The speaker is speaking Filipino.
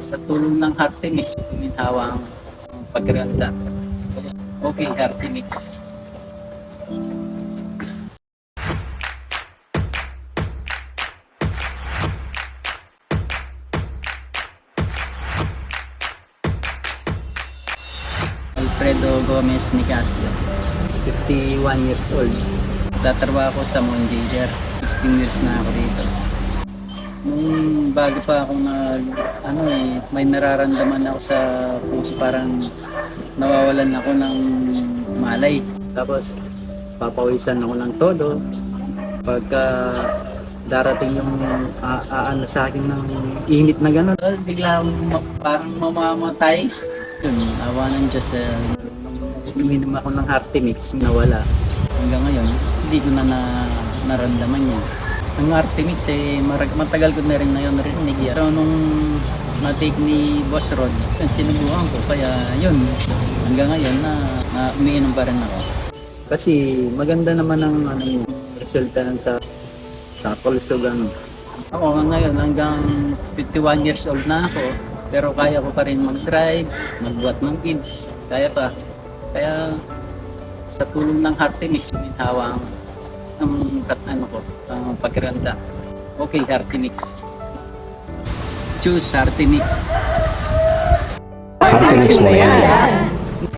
Sa tulong ng Hearty Mix, kuminhawa ang pagkaganda. Okay, Hearty Mix. Alfredo Gomez Nicasio, 51 years old. Tatrabaho ako sa Mondier. 16 years na ako dito. Nung bago pa ako may nararamdaman ako sa puso, parang nawawalan ako ng malay. Tapos papawisan ako ng todo. Pagka darating yung sa akin ng init na gano'n, bigla parang mamamatay. Yun, awa ng Diyos, uminom ako ng Hearty Mix, nawala. Hanggang ngayon, hindi ko na naramdaman yan. Ang Hearty Mix, matagal ko na rin na yun narinig. Pero nung na-take ni Boss Rod, sinubukan ko. Kaya yun, hanggang ngayon na umiinom pa rin ako. Kasi maganda naman ang resulta sa kalusugan. Ako ngayon, hanggang 51 years old na ako. Pero kaya ko pa rin mag-drive, magbuhat ng kids. Kaya pa. Kaya sa tulong ng Hearty Mix, kuminhawa ang pagkaganda. Okay, Hearty Mix. Choose Hearty Mix. Hearty Mix mo yan.